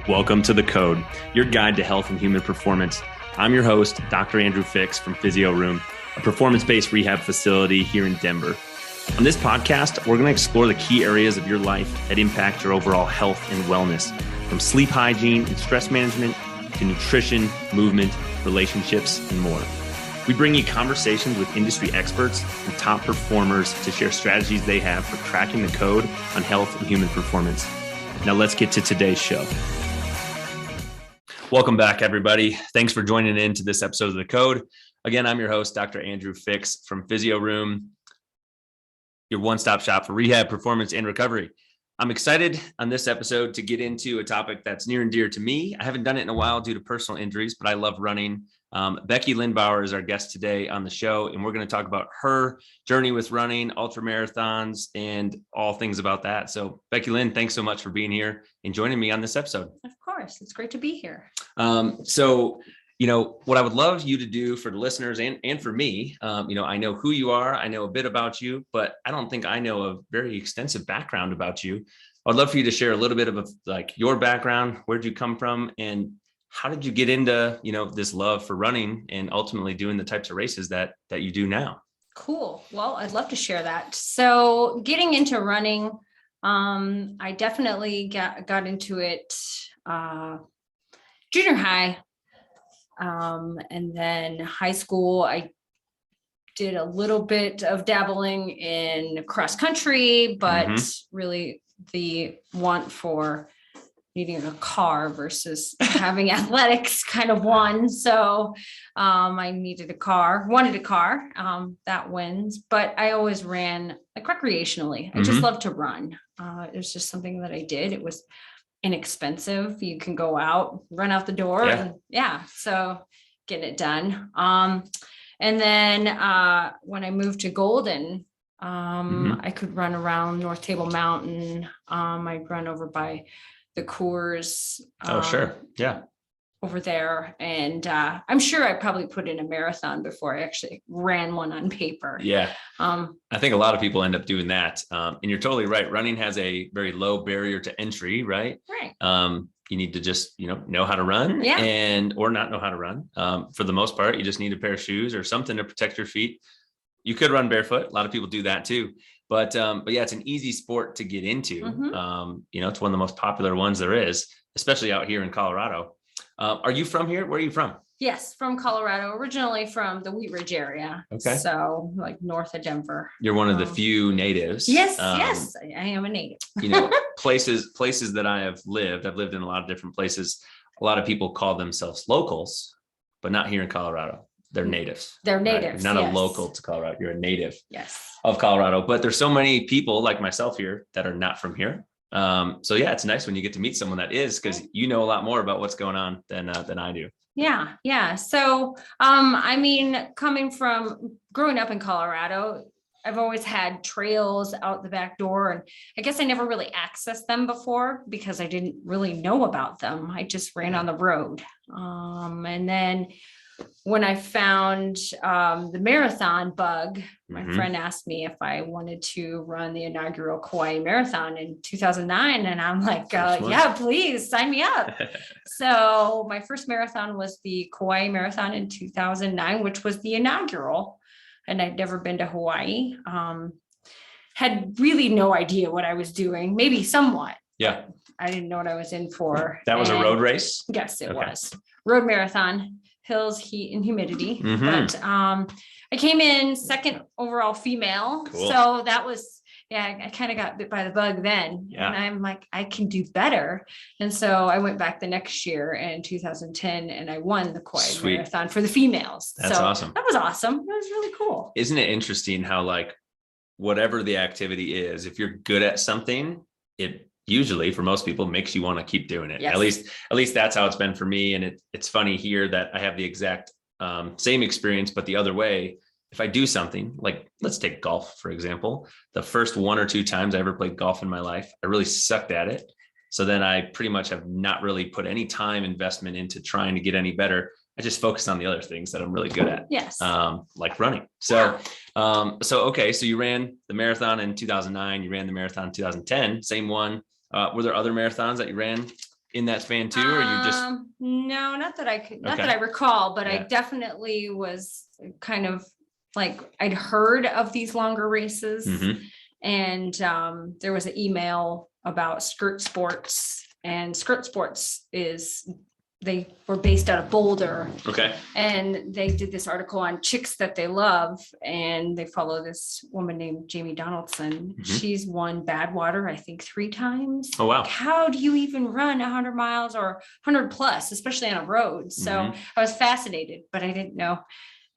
Welcome to The Code, your guide to health and human performance. I'm your host, Dr. Andrew Fix from Physio Room, a performance-based rehab facility here in Denver. On this podcast, we're going to explore the key areas of your life that impact your overall health and wellness, from sleep hygiene and stress management to nutrition, movement, relationships, and more. We bring you conversations with industry experts and top performers to share strategies they have for cracking the code on health and human performance. Now let's get to today's show. Welcome back, everybody. Thanks for joining in to this episode of The Code. Again, I'm your host, Dr. Andrew Fix from Physio Room, your one-stop shop for rehab, performance, and recovery. I'm excited on this episode to get into a topic that's near and dear to me. I haven't done it in a while due to personal injuries, but I love running. Becki Lynn Bauer is our guest today on the show, and we're going to talk about her journey with running, ultra marathons, and all things about that. So Becki Lynn, thanks so much for being here and joining me on this episode. Of course, it's great to be here. What I would love you to do for the listeners and for me, I know who you are, I know a bit about you, but I don't think I know a very extensive background about you. I'd love for you to share a little bit of your background, where'd you come from, and how did you get into, this love for running and ultimately doing the types of races that you do now? Cool. Well, I'd love to share that. So getting into running, I definitely got into it junior high. And then high school, I did a little bit of dabbling in cross country, but really the want for needing a car versus having athletics kind of won. So I wanted a car, that wins, but I always ran recreationally. I just love to run. It was just something that I did. It was inexpensive. You can go out, run out the door. So get it done. And then when I moved to Golden, I could run around North Table Mountain. I'd run over by the Coors. Over there. And I'm sure I probably put in a marathon before I actually ran one on paper. Yeah. I think a lot of people end up doing that. And you're totally right. Running has a very low barrier to entry, right? Right. You need to just, know how to run or not know how to run. For the most part, you just need a pair of shoes or something to protect your feet. You could run barefoot. A lot of people do that too. But yeah, it's an easy sport to get into. It's one of the most popular ones there is, especially out here in Colorado. Are you from here? Where are you from? Yes, from Colorado, originally from the Wheat Ridge area. Okay. So north of Denver. You're one of the few natives. Yes, I am a native. Places that I've lived in a lot of different places. A lot of people call themselves locals, but not here in Colorado. They're natives. They're natives. Right? You're not a local to Colorado. You're a native of Yes. Colorado. But there's so many people like myself here that are not from here. So yeah, it's nice when you get to meet someone that is, because you know a lot more about what's going on than I do. Yeah. So, coming from growing up in Colorado, I've always had trails out the back door, and I guess I never really accessed them before because I didn't really know about them. I just ran on the road. And then when I found the marathon bug, my friend asked me if I wanted to run the inaugural Kauai Marathon in 2009. And I'm like, yeah, please sign me up. So my first marathon was the Kauai Marathon in 2009, which was the inaugural. And I'd never been to Hawaii. Had really no idea what I was doing, maybe somewhat. Yeah. I didn't know what I was in for. That was a road race? Yes, it was. Road marathon. Hills, heat, and humidity. But I came in second overall female. Cool. So that was, I kind of got bit by the bug then. Yeah. And I'm like, I can do better. And so I went back the next year in 2010 and I won the Kauai Marathon for the females. That's awesome. That was awesome. That was really cool. Isn't it interesting how whatever the activity is, if you're good at something, it usually for most people makes you want to keep doing it. Yes. At least that's how it's been for me. And it's funny here that I have the exact same experience, but the other way. If I do something let's take golf, for example, the first 1 or 2 times I ever played golf in my life, I really sucked at it. So then I pretty much have not really put any time investment into trying to get any better. I just focused on the other things that I'm really good at. Yes. Like running. So you ran the marathon in 2009, you ran the marathon in 2010, same one. Were there other marathons that you ran in that span too, or you just? No, not that I recall, but I Yeah. definitely was kind of like, I'd heard of these longer races. Mhm. And there was an email about skirt sports, and skirt sports they were based out of Boulder. Okay. And they did this article on chicks that they love, and they follow this woman named Jamie Donaldson. Mhm. She's won Badwater, I think 3 times. Oh, wow. Like, how do you even run 100 miles or 100 plus, especially on a road? So Mhm. I was fascinated, but I didn't know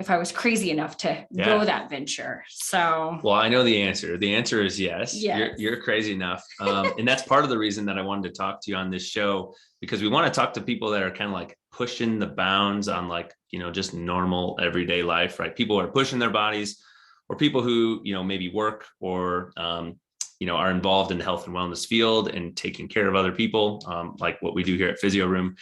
if I was crazy enough to go that venture. So, well, I know the answer. The answer is yes. Yes. You're crazy enough. And that's part of the reason that I wanted to talk to you on this show, because we want to talk to people that are kind of like pushing the bounds on, like, just normal everyday life, right? People who are pushing their bodies, or people who, maybe work or, are involved in the health and wellness field and taking care of other people, like what we do here at Physio Room.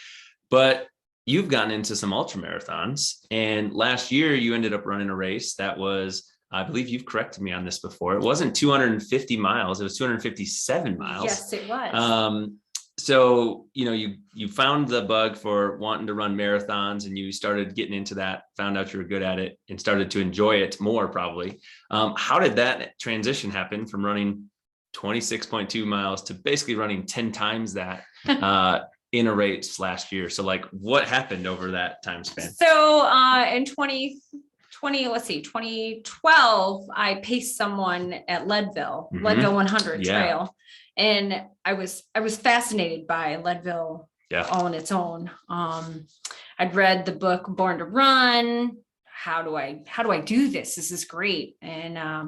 But you've gotten into some ultra marathons, and last year you ended up running a race that was, I believe you've corrected me on this before, it wasn't 250 miles, it was 257 miles. Yes, it was. So, you found the bug for wanting to run marathons, and you started getting into that, found out you were good at it, and started to enjoy it more probably. How did that transition happen from running 26.2 miles to basically running 10 times that in a race last year? So, like, what happened over that time span? So in 2012, I paced someone at Leadville 100 trail. And I was fascinated by Leadville all on its own. I'd read the book Born to Run. How do I do this? This is great. And I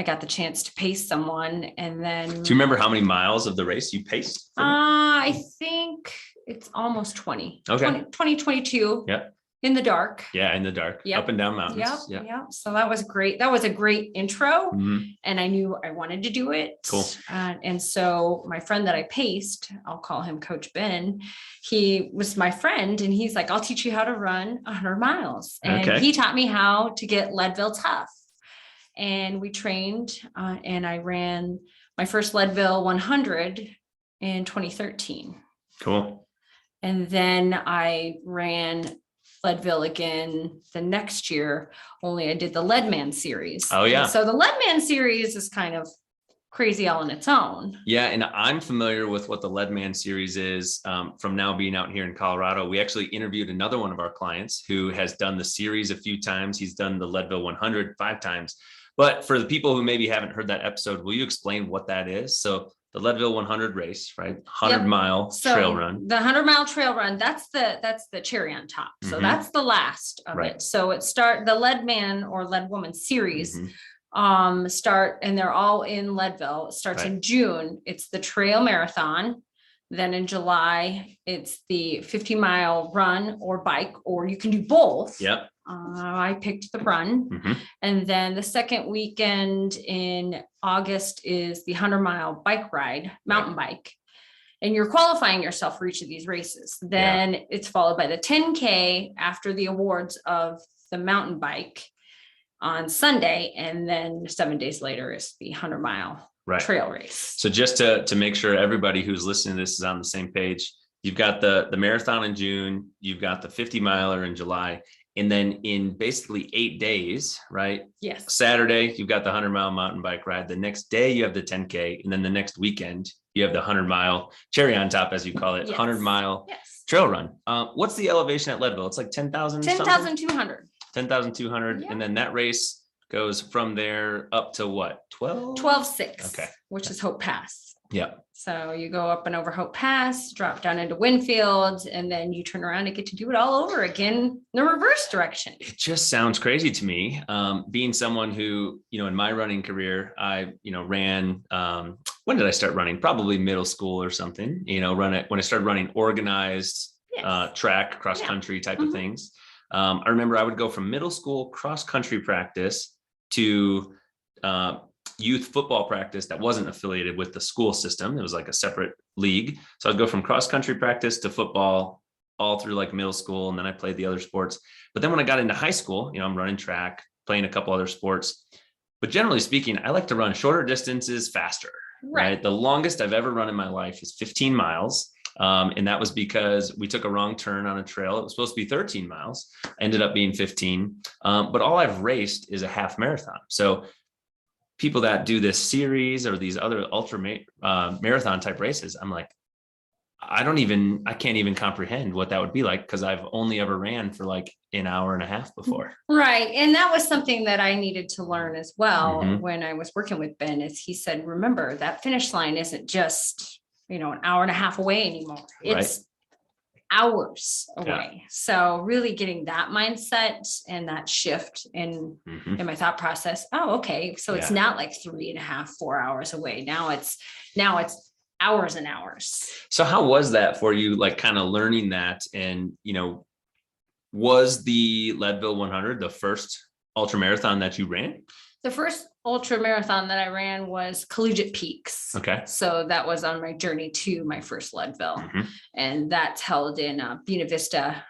got the chance to pace someone. And then, do you remember how many miles of the race you paced? I think it's almost 20. Okay. 2022. Yep. In the dark. Yeah, in the dark. Yep. Up and down mountains. Yep. So that was great. That was a great intro. Mhm. And I knew I wanted to do it. Cool. And so my friend that I paced, I'll call him Coach Ben, he was my friend, and he's like, I'll teach you how to run 100 miles. And he taught me how to get Leadville tough. And we trained, and I ran my first Leadville 100 in 2013. Cool. And then I ran Leadville again the next year, only I did the Leadman series. Oh, yeah. And so the Leadman series is kind of crazy all on its own. Yeah. And I'm familiar with what the Leadman series is from now being out here in Colorado. We actually interviewed another one of our clients who has done the series a few times. He's done the Leadville 100 5 times. But for the people who maybe haven't heard that episode, will you explain what that is? So the Leadville 100 race, right? 100-mile trail run. The 100-mile trail run, that's the cherry on top. So that's the last of it. So the Leadman or Leadwoman series start, and they're all in Leadville. It starts in June. It's the trail marathon. Then in July, it's the 50-mile run or bike, or you can do both. Yep. I picked the run. And then the second weekend in August is the 100-mile bike ride, mountain bike. And you're qualifying yourself for each of these races. Then it's followed by the 10K after the awards of the mountain bike on Sunday. And then 7 days later is the 100-mile trail race. So just to make sure everybody who's listening to this is on the same page, you've got the marathon in June, you've got the 50-miler in July. And then in basically 8 days, right? Yes. Saturday, you've got the 100-mile mountain bike ride. The next day you have the 10K. And then the next weekend, you have the 100-mile cherry on top, as you call it, 100-mile trail run. What's the elevation at Leadville? It's like 10,000. 10,200. 10,200. And then that race goes from there up to what? 12,600. Okay. Which is Hope Pass. Yeah. So you go up and over Hope Pass, drop down into Winfield, and then you turn around and get to do it all over again in the reverse direction. It just sounds crazy to me. Being someone who, in my running career, I, ran, when did I start running? Probably middle school or something, when I started running organized track, cross country type of things. I remember I would go from middle school cross country practice to youth football practice that wasn't affiliated with the school system. It was like a separate league. So I'd go from cross country practice to football all through like middle school. And then I played the other sports. But then when I got into high school, I'm running track, playing a couple other sports. But generally speaking, I like to run shorter distances faster, right? The longest I've ever run in my life is 15 miles. And that was because we took a wrong turn on a trail. It was supposed to be 13 miles, ended up being 15. But all I've raced is a half marathon. So people that do this series or these other ultra marathon type races, I'm like, I can't even comprehend what that would be like, because I've only ever ran for like an hour and a half before. Right. And that was something that I needed to learn as well Mhm. when I was working with Ben, is he said, remember, that finish line isn't just, an hour and a half away anymore. Right. It's hours away. So really getting that mindset and that shift in Mhm. my thought process. Oh, okay. So it's not like 3.5, 4 hours away. Now it's hours and hours. So how was that for you? Like kind of learning that, and, was the Leadville 100 the first ultra marathon that you ran? The first ultra marathon that I ran was Collegiate Peaks. Okay. So that was on my journey to my first Leadville. Mhm. And that's held in Buena Vista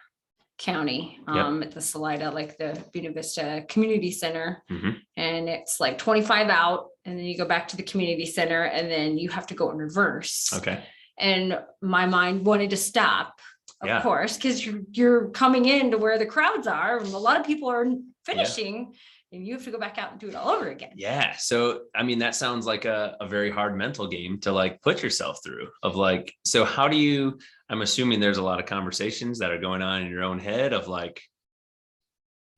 County, at the Salida, like the Buena Vista Community Center. Mhm. And it's like 25 out, and then you go back to the community center, and then you have to go in reverse. Okay. And my mind wanted to stop, of course, because you're coming into where the crowds are, and a lot of people are finishing. And you have to go back out and do it all over again. Yeah. So, I mean, that sounds like a very hard mental game to like put yourself through, of like, so how do you, I'm assuming there's a lot of conversations that are going on in your own head of like,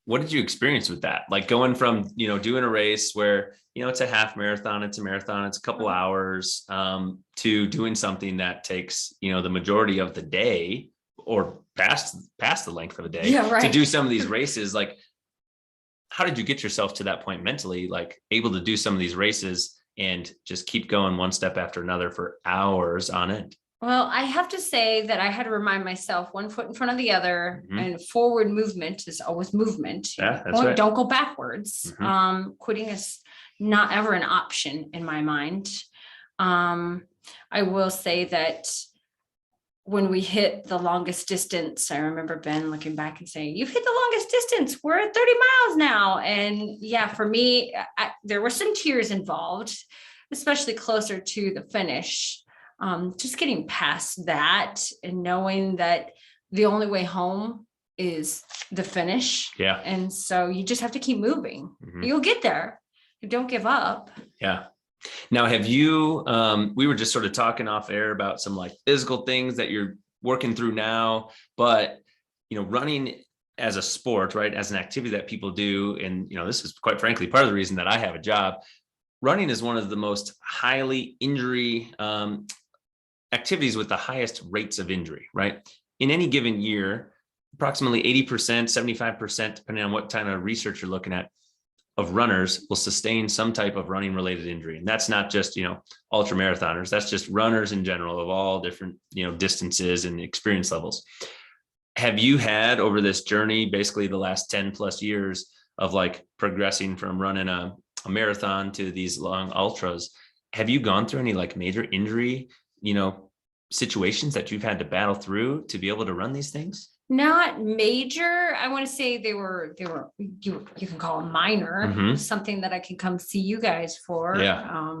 what did you experience with that? Like going from, doing a race where, it's a half marathon, it's a marathon, it's a couple hours, to doing something that takes, the majority of the day or past the length of a day to do some of these races. Like, how did you get yourself to that point mentally, like able to do some of these races and just keep going one step after another for hours on end? Well, I have to say that I had to remind myself, one foot in front of the other, and forward movement is always movement. Yeah, that's right. Don't go backwards. Quitting is not ever an option in my mind. I will say that when we hit the longest distance, I remember Ben looking back and saying, "You've hit the longest distance. We're at 30 miles now." And yeah, for me, there were some tears involved, especially closer to the finish. Just getting past that and knowing that the only way home is the finish. Yeah. And so you just have to keep moving. You'll get there. Don't give up. Yeah. Now, have you, we were just sort of talking off air about some like physical things that you're working through now, but, running as a sport, right, as an activity that people do. And, this is quite frankly, part of the reason that I have a job. Running is one of the most highly injury activities with the highest rates of injury, right? In any given year, approximately 80%, 75%, depending on what kind of research you're looking at, of runners will sustain some type of running related injury. And that's not just, ultra marathoners, that's just runners in general of all different, distances and experience levels. Have you had over this journey, basically the last 10 plus years of like progressing from running a marathon to these long ultras, have you gone through any like major injury, situations that you've had to battle through to be able to run these things? Not major. I want to say they were you can call them minor, something that I can come see you guys for. Yeah.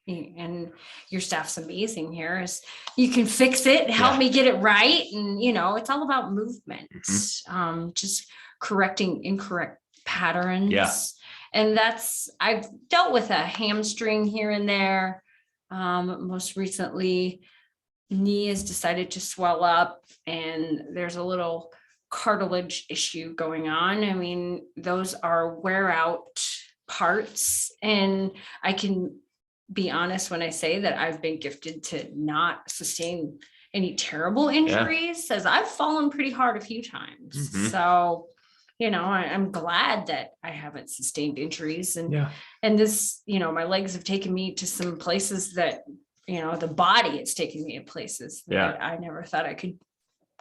And your staff's amazing here. Is you can fix it, help me get it right. And it's all about movement. Just correcting incorrect patterns. Yeah. And I've dealt with a hamstring here and there. Most recently, knee has decided to swell up, and there's a little cartilage issue going on. I mean, those are wear out parts, and I can be honest when I say that I've been gifted to not sustain any terrible injuries, as I've fallen pretty hard a few times. So, I'm glad that I haven't sustained injuries, and this, my legs have taken me to some places that, the body, it's taking me to places that I never thought I could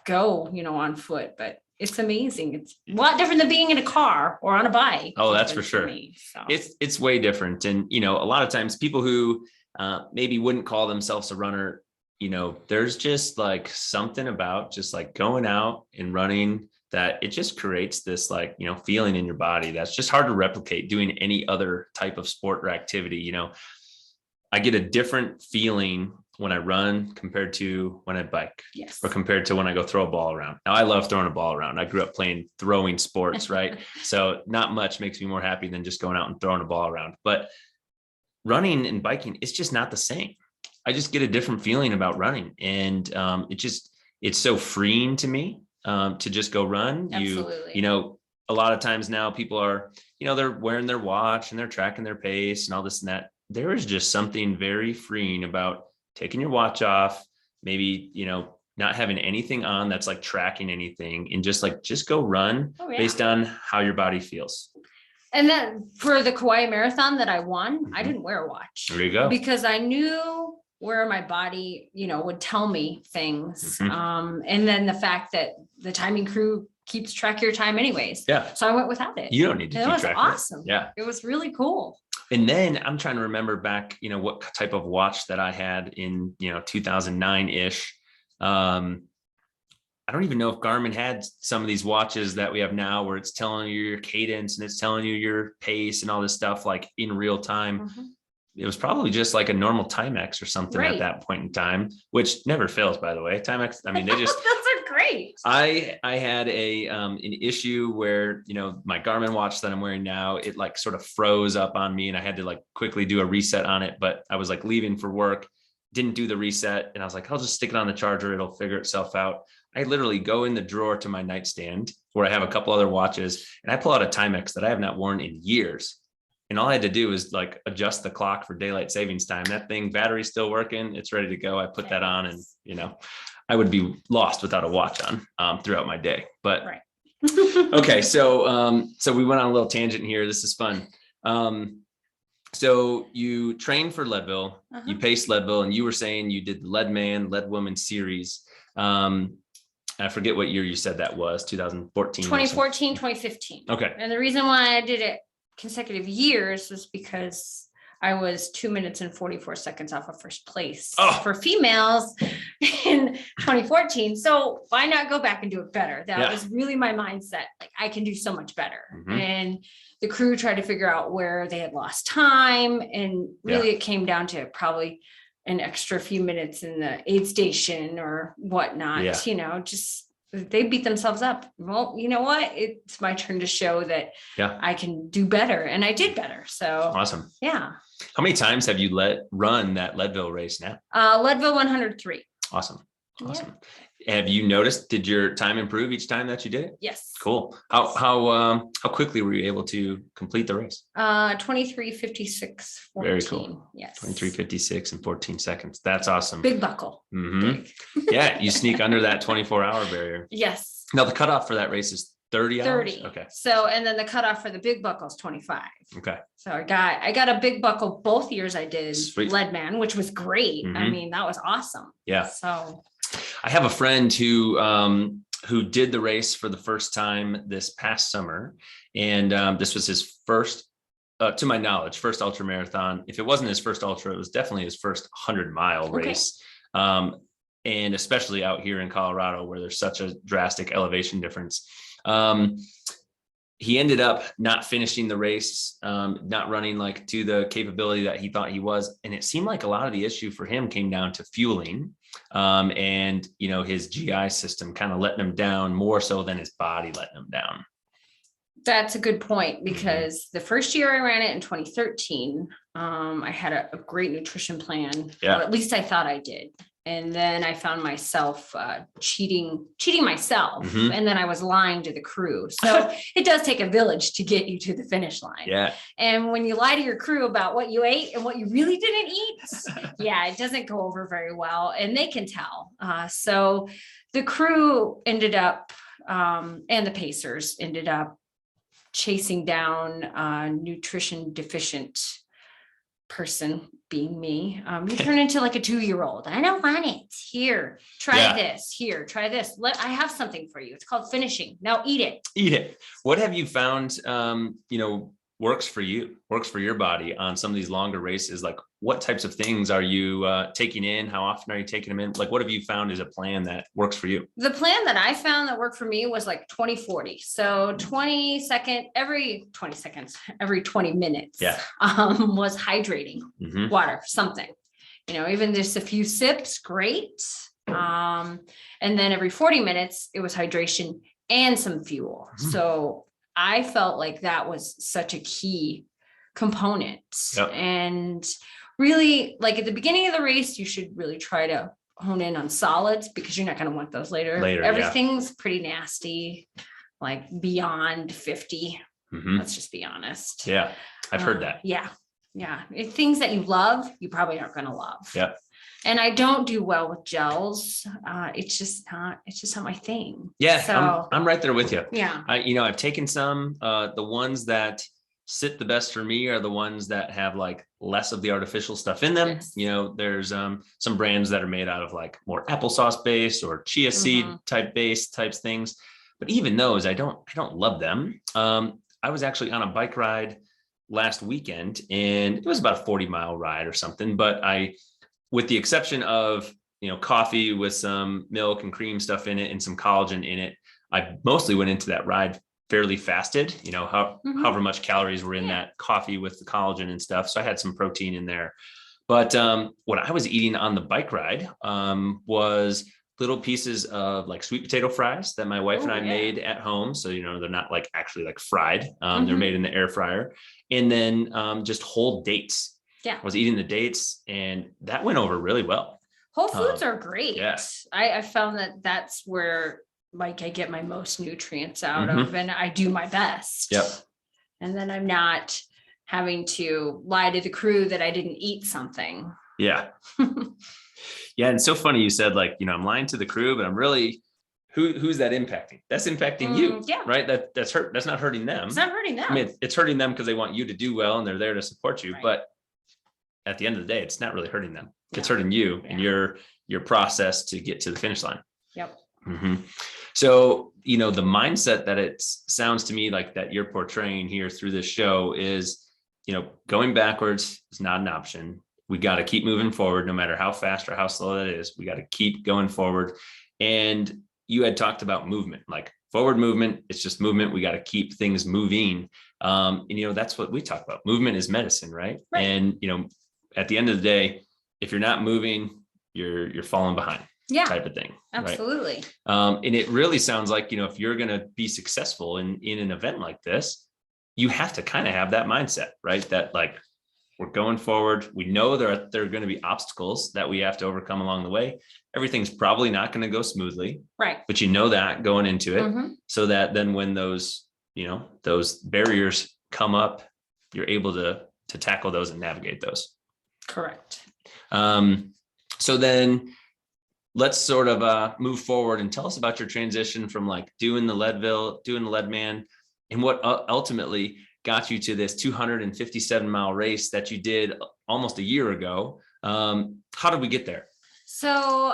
go, on foot, but it's amazing. It's a lot different than being in a car or on a bike. Oh, that's for sure. Me, so. It's way different. And, a lot of times people who maybe wouldn't call themselves a runner, there's just like something about just like going out and running that it just creates this like, feeling in your body that's just hard to replicate doing any other type of sport or activity. I get a different feeling when I run compared to when I bike, Yes. or compared to when I go throw a ball around. Now I love throwing a ball around. I grew up playing throwing sports, right? So not much makes me more happy than just going out and throwing a ball around. But running and biking, it's just not the same. I just get a different feeling about running, and it's so freeing to me to just go run. Absolutely. You know, a lot of times now people are, they're wearing their watch and they're tracking their pace and all this and that. There is just something very freeing about taking your watch off, maybe, not having anything on that's like tracking anything, and just go run based on how your body feels. And then for the Kauai Marathon that I won, I didn't wear a watch. There you go. Because I knew where my body, would tell me things. And then the fact that the timing crew keeps track of your time anyways. Yeah. So I went without it. You don't need to keep track. It was awesome. Yeah. It was really cool. And then I'm trying to remember back, what type of watch that I had in, 2009-ish. I don't even know if Garmin had some of these watches that we have now where it's telling you your cadence and it's telling you your pace and all this stuff like in real time. It was probably just like a normal Timex or something at that point in time, which never fails, by the way. Timex, I mean, they just those are great. I had an issue where, my Garmin watch that I'm wearing now, it like sort of froze up on me and I had to like quickly do a reset on it. But I was like leaving for work, didn't do the reset. And I was like, I'll just stick it on the charger. It'll figure itself out. I literally go in the drawer to my nightstand where I have a couple other watches and I pull out a Timex that I have not worn in years. And all I had to do is like adjust the clock for daylight savings time. That thing, battery's still working. It's ready to go. I put that on and, I would be lost without a watch on throughout my day. But okay. So we went on a little tangent here. This is fun. So you trained for Leadville, you paced Leadville, and you were saying you did the Lead Man, Lead Woman series. I forget what year you said that was, 2014. 2014, 2015. Okay. And the reason why I did it consecutive years was because I was 2 minutes and 44 seconds off of first place for females in 2014. So why not go back and do it better? That was really my mindset. Like I can do so much better. And the crew tried to figure out where they had lost time. And really it came down to probably an extra few minutes in the aid station or whatnot, just they beat themselves up. Well, you know what? It's my turn to show that I can do better. And I did better. So awesome. Yeah. How many times have you run that Leadville race now? Leadville 103. Awesome. Have you noticed, did your time improve each time that you did it? Yes. Cool. How quickly were you able to complete the race? 23:56:14. Very cool. Yes. 23:56 and 14 seconds. That's awesome. Big buckle. Big. Yeah. You sneak under that 24-hour barrier. Yes. Now the cutoff for that race is 30 hours. 30. Okay. So, and then the cutoff for the big buckle is 25. Okay. So I got a big buckle both years I did Lead Man, which was great. I mean, that was awesome. Yeah. So I have a friend who did the race for the first time this past summer. And this was his first, to my knowledge, first ultra marathon. If it wasn't his first ultra, it was definitely his first 100-mile race. And especially out here in Colorado, where there's such a drastic elevation difference. He ended up not finishing the race, not running like to the capability that he thought he was. And it seemed like a lot of the issue for him came down to fueling and, his GI system kind of letting him down more so than his body letting him down. That's a good point, because the first year I ran it in 2013, I had a great nutrition plan, or at least I thought I did. And then I found myself cheating myself. And then I was lying to the crew. So it does take a village to get you to the finish line. Yeah. And when you lie to your crew about what you ate and what you really didn't eat, it doesn't go over very well. And they can tell. So the crew ended up, and the pacers ended up chasing down a nutrition deficient person, being me. You turn into like a 2-year-old. I don't want it. Here, try this. Here, try this. I have something for you. It's called finishing. Now eat it. Eat it. What have you found, works for you, works for your body on some of these longer races? Like what types of things are you taking in? How often are you taking them in? Like, what have you found is a plan that works for you? The plan that I found that worked for me was like 20-40. So every 20 seconds, every 20 minutes was hydrating, water, something. even just a few sips, great. And then every 40 minutes, it was hydration and some fuel. So I felt like that was such a key component. Yep. And really, like at the beginning of the race, you should really try to hone in on solids because you're not going to want those later. Everything's pretty nasty, like beyond 50. Let's just be honest. Yeah. I've heard that. Yeah. Things that you love, you probably aren't going to love. Yeah. And I don't do well with gels. It's just not my thing. Yeah. So I'm right there with you. Yeah. I've taken some, the ones that sit the best for me are the ones that have like less of the artificial stuff in them. Yes. There's some brands that are made out of like more applesauce base or chia seed types things. But even those, I don't love them. I was actually on a bike ride last weekend and it was about a 40-mile ride or something, but with the exception of, coffee with some milk and cream stuff in it and some collagen in it, I mostly went into that ride fairly fasted, however much calories were in that coffee with the collagen and stuff. So I had some protein in there, but what I was eating on the bike ride was little pieces of like sweet potato fries that my wife and I made at home. So, they're not like actually like fried. They're made in the air fryer. And then just whole dates. Yeah. I was eating the dates and that went over really well. Whole foods are great. Yeah. I found that that's where like I get my most nutrients out of and I do my best. Yep. And then I'm not having to lie to the crew that I didn't eat something. Yeah. Yeah. And it's so funny. You said like, I'm lying to the crew, but I'm really, who's that impacting? That's impacting you. Yeah. Right. That's not hurting them. It's not hurting them. I mean, it's hurting them because they want you to do well and they're there to support you. Right. But at the end of the day, it's not really hurting them. It's hurting you and your process to get to the finish line. Yep. So, the mindset that it sounds to me like that you're portraying here through this show is, going backwards is not an option. We got to keep moving forward, no matter how fast or how slow that is. We got to keep going forward. And you had talked about movement, like forward movement. It's just movement. We got to keep things moving. And, that's what we talk about. Movement is medicine, right? And, at the end of the day, if you're not moving, you're falling behind. Yeah. Type of thing. Absolutely. Right? And it really sounds like, if you're going to be successful in an event like this, you have to kind of have that mindset, right? That like, we're going forward. We know there are going to be obstacles that we have to overcome along the way. Everything's probably not going to go smoothly. Right. But that going into it so that then when those barriers come up, you're able to tackle those and navigate those. Correct. So then let's sort of move forward and tell us about your transition from like doing the Leadman and what ultimately got you to this 257-mile race that you did almost a year ago. How did we get there? So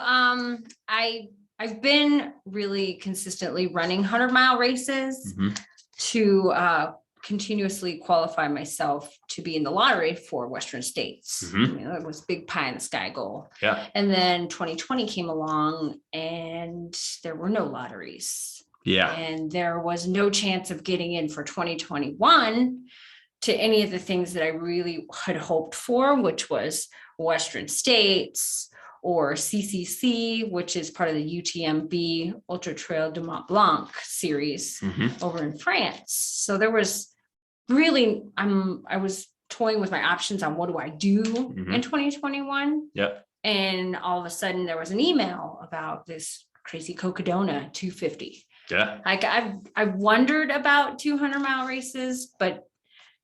I've been really consistently running 100-mile races to continuously qualify myself to be in the lottery for Western States. It was big pie in the sky goal. Yeah. And then 2020 came along and there were no lotteries. Yeah. And there was no chance of getting in for 2021 to any of the things that I really had hoped for, which was Western States or CCC, which is part of the UTMB Ultra Trail du Mont Blanc series over in France. So there was really, I was toying with my options on what do I do in 2021. Yep. And all of a sudden there was an email about this crazy Cocodona 250. Yeah. Like I wondered about 200-mile races, but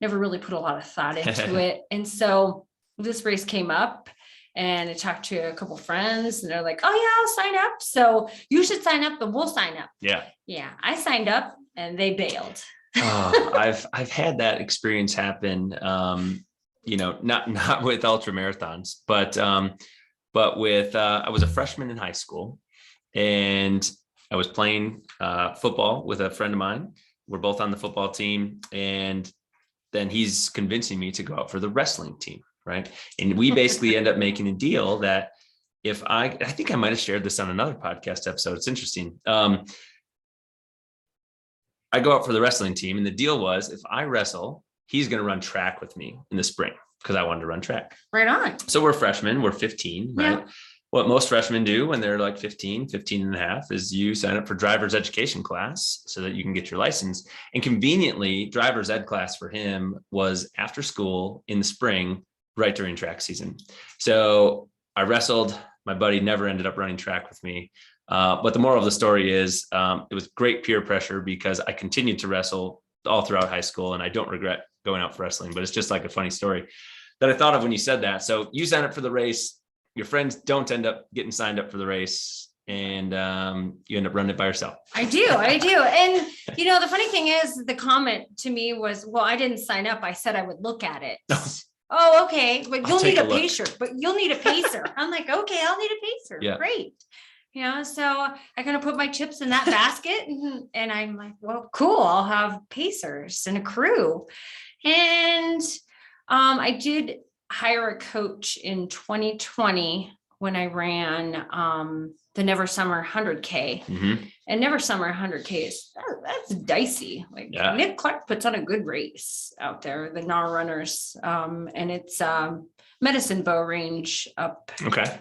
never really put a lot of thought into it. And so this race came up and I talked to a couple friends and they're like, oh yeah, I'll sign up. So you should sign up and we'll sign up. Yeah. Yeah. I signed up and they bailed. I've had that experience happen, not with ultra marathons, but with, I was a freshman in high school and I was playing football with a friend of mine. We're both on the football team. And then he's convincing me to go out for the wrestling team. Right. And we basically end up making a deal that if I think I might've shared this on another podcast episode. It's interesting. I go out for the wrestling team and the deal was if I wrestle, he's going to run track with me in the spring. because I wanted to run track. Right on. So we're freshmen, we're 15, right? Yeah. What most freshmen do when they're like 15 and a half is you sign up for driver's education class so that you can get your license. And conveniently, driver's ed class for him was after school in the spring, right during track season. So I wrestled. My buddy never ended up running track with me. But the moral of the story is it was great peer pressure because I continued to wrestle all throughout high school, and I don't regret going out for wrestling, but it's just like a funny story that I thought of when you said that. So you sign up for the race, your friends don't end up getting signed up for the race, and you end up running it by yourself. I do. And the funny thing is, the comment to me was, well, I didn't sign up. I said I would look at it. Oh, okay. But you'll need a pacer, I'm like, okay, I'll need a pacer. Yeah. Great. So I kind of put my chips in that basket and I'm like, well, cool. I'll have pacers and a crew. And I did hire a coach in 2020 when I ran the Never Summer 100K. Mm-hmm. And Never Summer 100K that's dicey. Like Nick Clark puts on a good race out there, the NAR runners. And it's Medicine Bow Range up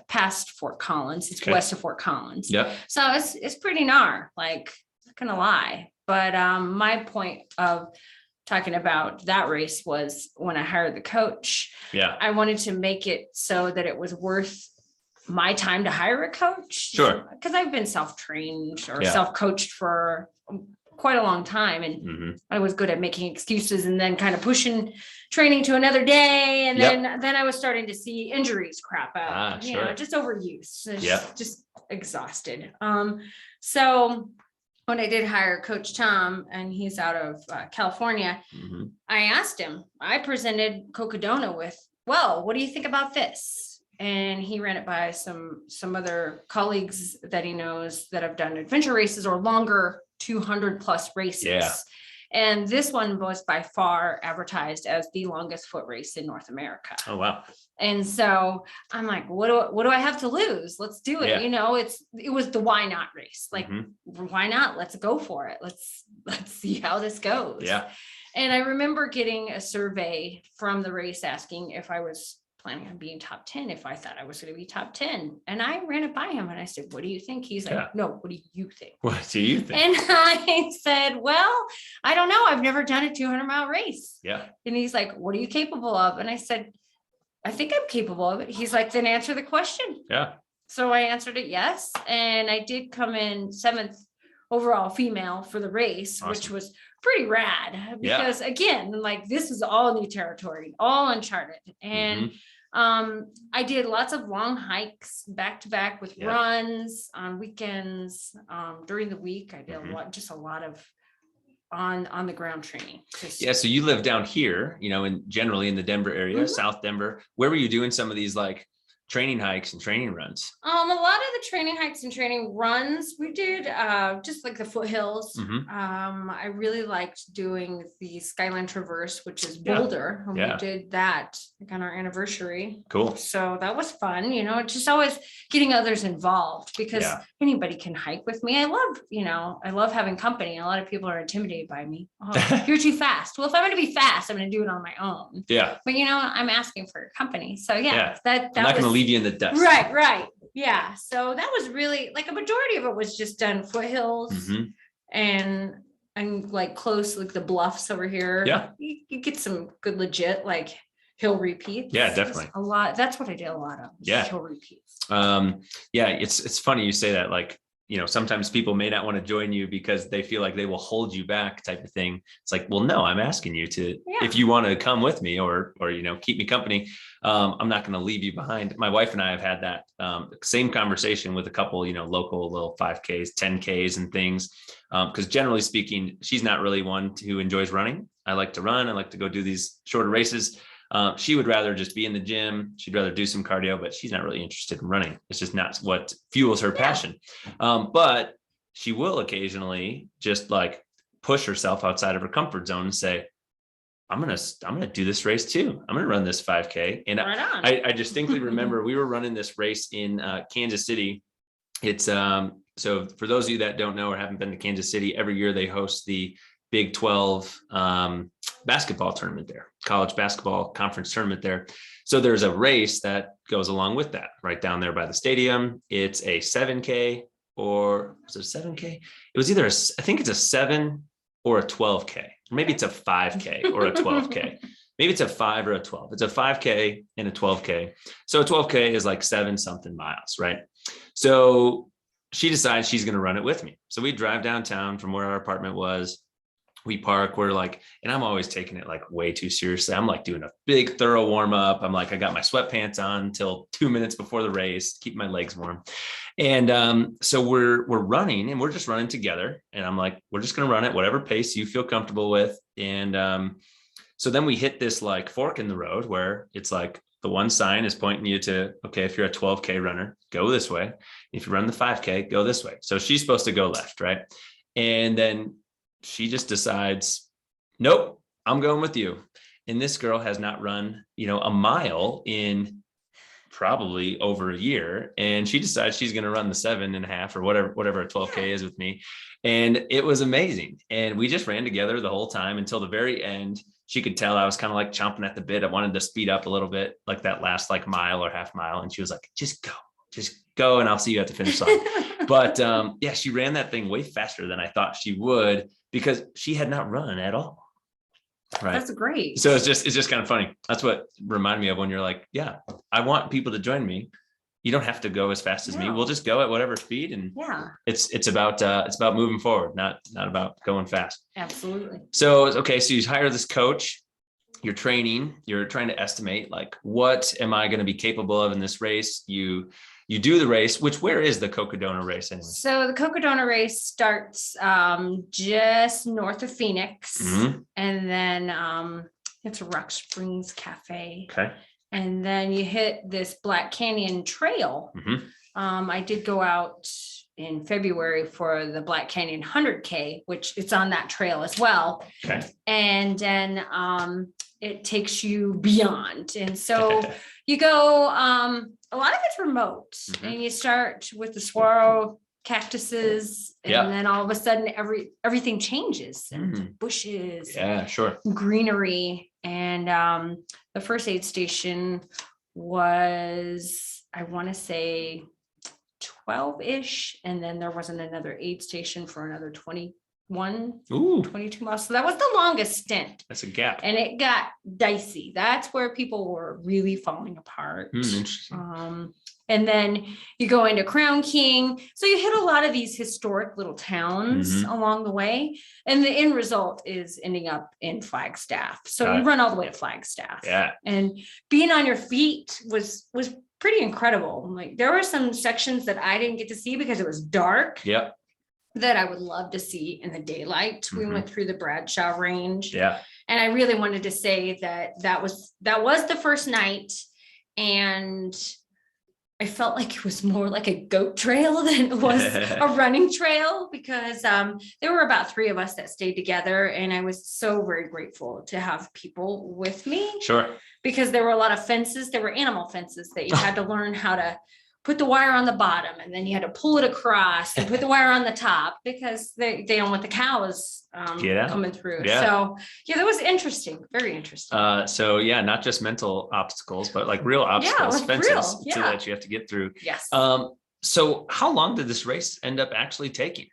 past Fort Collins. It's west of Fort Collins. Yeah. So it's pretty NAR, like, not gonna lie. But my point of talking about that race was when I hired the coach. Yeah. I wanted to make it so that it was worth my time to hire a coach. Sure. Because I've been self-trained or self-coached for quite a long time. And I was good at making excuses and then kind of pushing training to another day. And then I was starting to see injuries crop out, just overuse, just exhausted. So when I did hire Coach Tom, and he's out of California, I asked him, I presented Cocodona with, well, what do you think about this? And he ran it by some other colleagues that he knows that have done adventure races or longer 200 plus races. Yeah. And this one was by far advertised as the longest foot race in North America. Oh, wow. And so I'm like, what do I have to lose? Let's do it. Yeah. It was the why not race. Like, why not? Let's go for it. Let's see how this goes. Yeah. And I remember getting a survey from the race asking if I was planning on being top 10, if I thought I was going to be top 10. And I ran it by him and I said, what do you think? He's like, no, what do you think? What do you think? And I said, well, I don't know. I've never done a 200-mile race. Yeah. And he's like, what are you capable of? And I said, I think I'm capable of it. He's like, then answer the question. Yeah. So I answered it yes. And I did come in 7th overall female for the race, which was pretty rad because again, like, this is all new territory, all uncharted. And I did lots of long hikes back to back with runs on weekends. During the week, I did a lot of on the ground training. So you live down here, generally in the Denver area, South Denver. Where were you doing some of these like training hikes and training runs? A lot of the training hikes and training runs we did just like the foothills. I really liked doing the Skyline Traverse, which is Boulder. And we did that like on our anniversary. Cool. So that was fun, just always getting others involved because anybody can hike with me. I love having company. A lot of people are intimidated by me. Oh, you're too fast. Well, if I'm going to be fast, I'm going to do it on my own. Yeah. But I'm asking for your company. So that I'm not going to leave you in the dust. Right. Yeah. So that was really like a majority of it was just done foothills and like close, like the bluffs over here. Yeah. You get some good legit like hill repeats. Yeah, definitely. A lot. That's what I did a lot of. Hill repeats. It's funny you say that, like, sometimes people may not want to join you because they feel like they will hold you back type of thing. It's like, well, no, I'm asking you to, if you want to come with me or, keep me company, I'm not going to leave you behind. My wife and I have had that same conversation with a couple, local little 5Ks, 10Ks and things. Because generally speaking, she's not really one who enjoys running. I like to run. I like to go do these shorter races. She would rather just be in the gym. She'd rather do some cardio, but she's not really interested in running. It's just not what fuels her passion. But she will occasionally just like push herself outside of her comfort zone and say, I'm going to do this race too. I'm going to run this 5K. And I distinctly remember we were running this race in Kansas City. It's so for those of you that don't know or haven't been to Kansas City, every year they host the Big 12 basketball tournament there, college basketball conference tournament there. So there's a race that goes along with that right down there by the stadium. It's a 7K, or was it a 7K? It was either I think it's a 7 or a 12K. Or maybe it's a 5K or a 12K. Maybe it's a 5 or a 12. It's a 5K and a 12K. So a 12K is like 7 something miles, right? So she decides she's going to run it with me. So we drive downtown from where our apartment was. We park, we're like, and I'm always taking it like way too seriously. I'm like doing a big thorough warm up. I'm like, I got my sweatpants on until 2 minutes before the race, keep my legs warm. And so we're running, and we're just running together. And I'm like, we're just going to run at whatever pace you feel comfortable with. And so then we hit this like fork in the road where it's like the one sign is pointing you to, okay, if you're a 12K runner, go this way. If you run the 5K, go this way. So she's supposed to go left, right? And then she just decides, nope, I'm going with you. And this girl has not run, a mile in probably over a year. And she decides she's going to run the 7.5 or whatever a 12K is with me. And it was amazing. And we just ran together the whole time until the very end. She could tell I was kind of like chomping at the bit. I wanted to speed up a little bit, like that last like mile or half mile. And she was like, just go. And I'll see you at the finish line. But yeah, she ran that thing way faster than I thought she would, because she had not run at all. Right. That's great. So it's just kind of funny. That's what reminded me of when you're like, yeah, I want people to join me. You don't have to go as fast as me. We'll just go at whatever speed. And it's about moving forward, not about going fast. Absolutely. So, okay. So you hire this coach, you're training, you're trying to estimate like, what am I going to be capable of in this race? You do the race, where is the Cocodona race anyway? So the Cocodona race starts just north of Phoenix, and then it's a Rock Springs Cafe. Okay. And then you hit this Black Canyon Trail. I did go out in February for the Black Canyon 100K, which it's on that trail as well. Okay. And then it takes you beyond. And so you go, a lot of it's remote, and you start with the saguaro cactuses, and then all of a sudden everything changes, and bushes, greenery. And the first aid station was, I want to say 12-ish, and then there wasn't another aid station for another 22 miles. So that was the longest stint. That's a gap. And it got dicey. That's where people were really falling apart. Interesting. And then you go into Crown King. So you hit a lot of these historic little towns along the way. And the end result is ending up in Flagstaff. So you run all the way to Flagstaff. Yeah. And being on your feet was pretty incredible. Like, there were some sections that I didn't get to see because it was dark. Yep. That I would love to see in the daylight. We went through the Bradshaw Range. Yeah. And I really wanted to say that was the first night. And I felt like it was more like a goat trail than it was a running trail, because there were about 3 of us that stayed together. And I was so very grateful to have people with me. Sure. Because there were a lot of fences. There were animal fences that you had to learn how to put the wire on the bottom, and then you had to pull it across and put the wire on the top, because they don't want the cows coming through. Yeah. So that was interesting. Very interesting. So yeah, not just mental obstacles, but like real obstacles, fences that you have to get through. Yes. So how long did this race end up actually taking?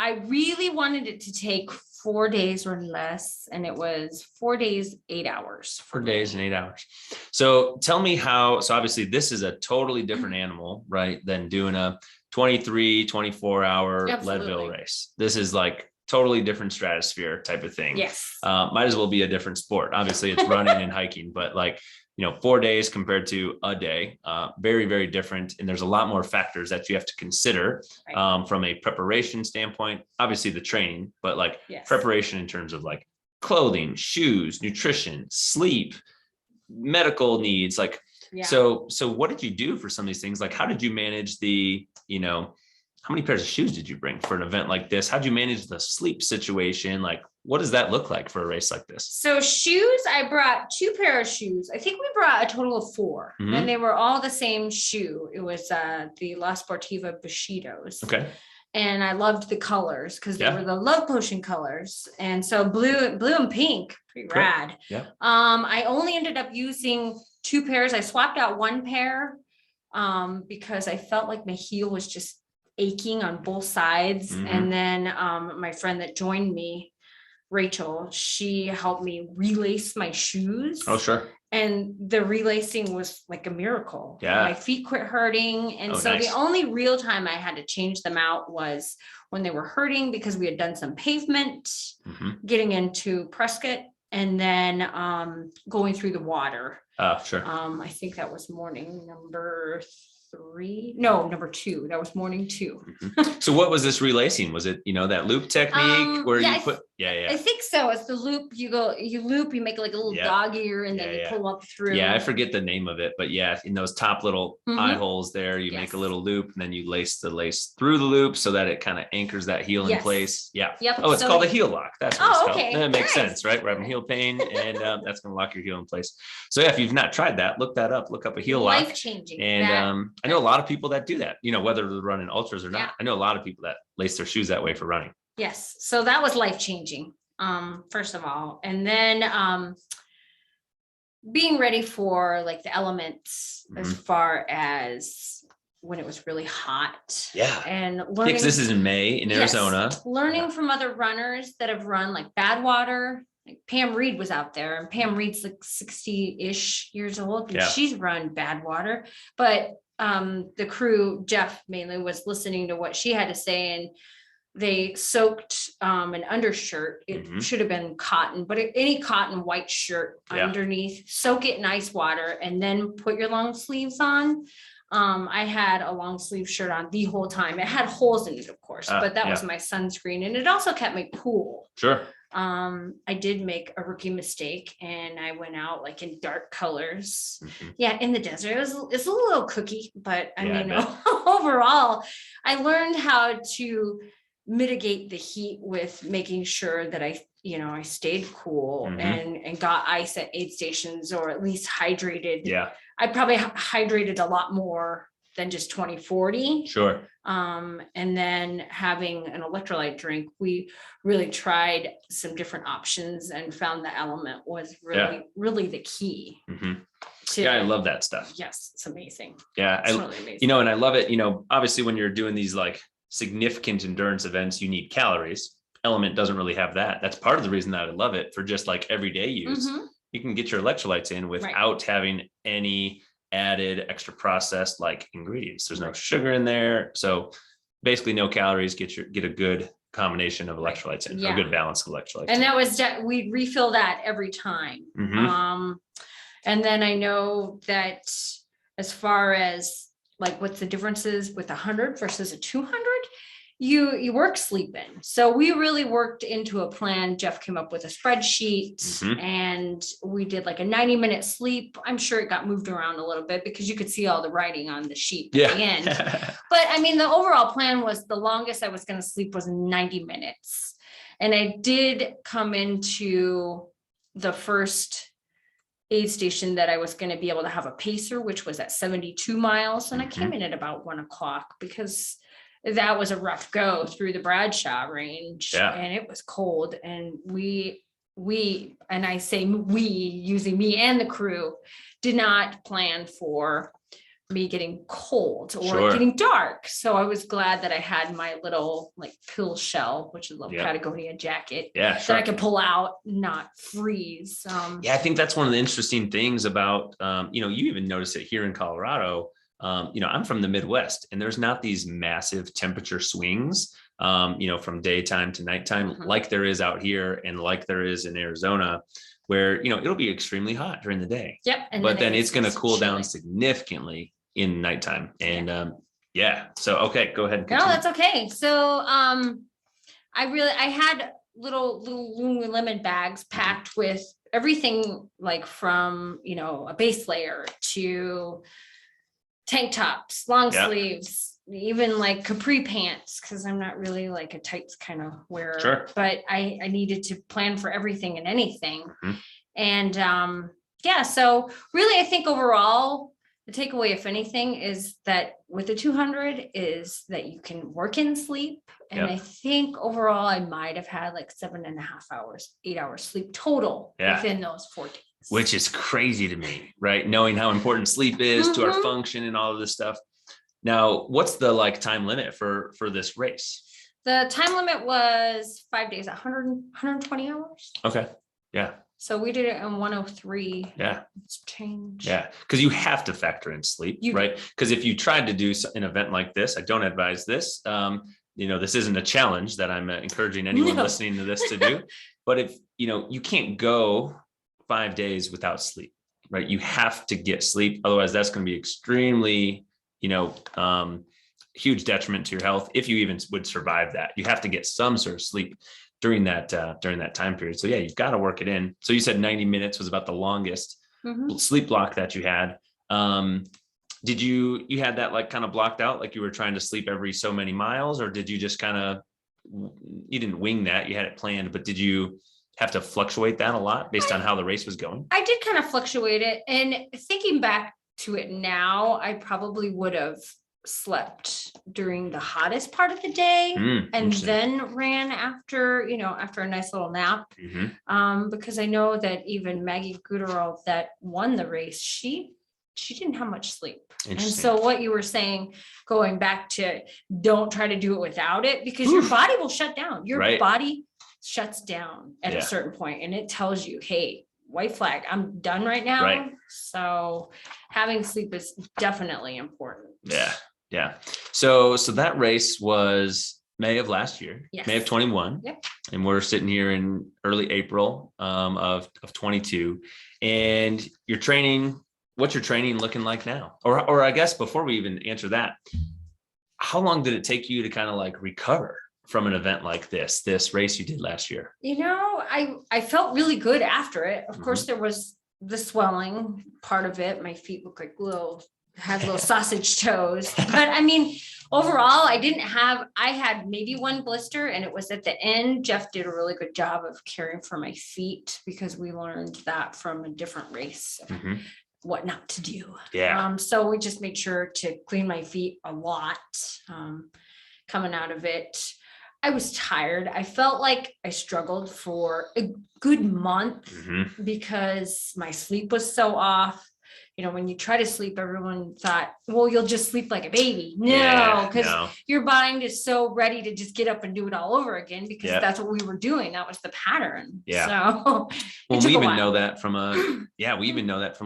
I really wanted it to take 4 days or less, and it was 4 days, 8 hours. 4 days and 8 hours. So tell me how, so obviously this is a totally different animal, right, than doing a 23, 24 hour Leadville race. This is like totally different stratosphere type of thing. Yes. Might as well be a different sport. Obviously it's running and hiking, but like, 4 days compared to a day, very, very different. And there's a lot more factors that you have to consider from a preparation standpoint, obviously the training, but like preparation in terms of like clothing, shoes, nutrition, sleep, medical needs. Like, so what did you do for some of these things? Like, how did you manage the, how many pairs of shoes did you bring for an event like this? How'd you manage the sleep situation? Like, what does that look like for a race like this? So shoes, I brought 2 pair of shoes. I think we brought a total of 4, and they were all the same shoe. It was the La Sportiva Bushidos. Okay. And I loved the colors because they Yeah. were the love potion colors. And so blue and pink, pretty Great. rad. Yeah. I only ended up using 2 pairs. I swapped out 1 pair because I felt like my heel was just aching on both sides. Mhm. And then my friend that joined me, Rachel, she helped me relace my shoes. Oh, sure. And the relacing was like a miracle. Yeah. My feet quit hurting. And so nice. the only real time I had to change them out was when they were hurting because we had done some pavement, getting into Prescott, and then going through the water. Oh, sure. I think that was morning number 2. That was morning 2. So what was this relacing? Was it, that loop technique where you put, I think so. It's the loop. You loop, you make like a little dog ear, and then you pull up through. Yeah, I forget the name of it, but yeah, in those top little eye holes there, you make a little loop, and then you lace the lace through the loop so that it kind of anchors that heel in place. Yeah. Yep. Oh, it's called a heel lock. That's what it's called. Okay. That makes sense, right? We're having heel pain, and that's going to lock your heel in place. So yeah, if you've not tried that, look that up. Look up a heel lock. Life-changing. And I know a lot of people that do that, whether they're running ultras or not. Yeah. I know a lot of people that lace their shoes that way for running. Yes. So that was life-changing. First of all, and then being ready for like the elements as far as when it was really hot. Yeah. And learning, because this is in May in Arizona. Learning from other runners that have run like Badwater. Like Pam Reed was out there, and Pam Reed's like 60-ish years old, and she's run Badwater. But the crew, Jeff mainly, was listening to what she had to say, and they soaked an undershirt. It should have been cotton, but any cotton white shirt underneath, soak it in ice water, and then put your long sleeves on. I had a long sleeve shirt on the whole time. It had holes in it, of course, but that was my sunscreen, and it also kept me cool. Sure. I did make a rookie mistake, and I went out like in dark colors. In the desert. It's a little cookie, but I mean, overall, I learned how to mitigate the heat with making sure that I stayed cool and got ice at aid stations, or at least hydrated. Yeah. I probably hydrated a lot more than just 20/40. Sure. And then having an electrolyte drink, we really tried some different options and found the element was really the key. I love that stuff. Yes, it's amazing. Yeah. It's really amazing. And I love it. Obviously when you're doing these like significant endurance events, you need calories. Element doesn't really have that. That's part of the reason that I love it for just like everyday use. You can get your electrolytes in without having any added extra processed like ingredients. There's no sugar in there. So basically no calories, get a good combination of electrolytes in, a good balance of electrolytes. And that was, we'd refill that every time. And then I know that as far as like what's the differences with 100 versus a 200, you work sleep in. So we really worked into a plan. Jeff came up with a spreadsheet and we did like a 90-minute sleep. I'm sure it got moved around a little bit because you could see all the writing on the sheet at the end. But I mean, the overall plan was the longest I was going to sleep was 90 minutes. And I did come into the first aid station that I was going to be able to have a pacer, which was at 72 miles. And I came in at about 1 o'clock because that was a rough go through the Bradshaw range and it was cold. And we, and I say we, using me and the crew, did not plan for me getting cold or getting dark. So I was glad that I had my little like pill shell, which is a little Patagonia jacket that I could pull out, not freeze. I think that's one of the interesting things about, you even notice it here in Colorado. I'm from the Midwest, and there's not these massive temperature swings, from daytime to nighttime, like there is out here and like there is in Arizona, where, it'll be extremely hot during the day. But then it's going to cool down significantly in nighttime. And so, okay, go ahead. No, that's okay. So I had little Lululemon bags packed with everything like from, a base layer to tank tops, long sleeves, even like capri pants, because I'm not really like a tights kind of wearer, but I needed to plan for everything and anything. And so really, I think overall, The takeaway, if anything, is that with the 200 is that you can work in sleep. And I think overall I might have had like 7.5 hours, 8 hours sleep total within those 4 days. Which is crazy to me, right? Knowing how important sleep is to our function and all of this stuff. Now, what's the like time limit for this race? The time limit was 5 days, 120 hours. Okay. Yeah. So we did it in 103. Yeah. It's changed. Yeah. Because you have to factor in sleep, right? Because if you tried to do an event like this, I don't advise this. This isn't a challenge that I'm encouraging anyone listening to this to do. But if, you can't go 5 days without sleep, right? You have to get sleep. Otherwise, that's going to be extremely, huge detriment to your health. If you even would survive that, you have to get some sort of sleep during that time period. So yeah, you've got to work it in. So you said 90 minutes was about the longest sleep block that you had. Did you had that like kind of blocked out, like you were trying to sleep every so many miles, or did you just you didn't wing that, you had it planned, but did you have to fluctuate that a lot based on how the race was going? I did kind of fluctuate it. And thinking back to it now, I probably would have slept during the hottest part of the day and then ran after a nice little nap. Because I know that even Maggie Guterl that won the race, she didn't have much sleep. And so what you were saying, going back to don't try to do it without it, because your body will shut down. Your body shuts down at a certain point and it tells you, hey, white flag, I'm done right now. Right. So having sleep is definitely important. Yeah. So that race was May of last year, May of 21. Yep. And we're sitting here in early April of 22. And your training, what's your training looking like now? Or I guess before we even answer that, how long did it take you to kind of like recover from an event like this race you did last year? I felt really good after it. Of course, there was the swelling part of it. My feet look like had little sausage toes, but I mean, overall, I had maybe one blister and it was at the end. Jeff did a really good job of caring for my feet because we learned that from a different race, what not to do. Yeah. So we just made sure to clean my feet a lot, coming out of it. I was tired. I felt like I struggled for a good month because my sleep was so off. When you try to sleep, everyone thought, well, you'll just sleep like a baby. No, because your mind is so ready to just get up and do it all over again because that's what we were doing. That was the pattern. Yeah. So well, we even know that from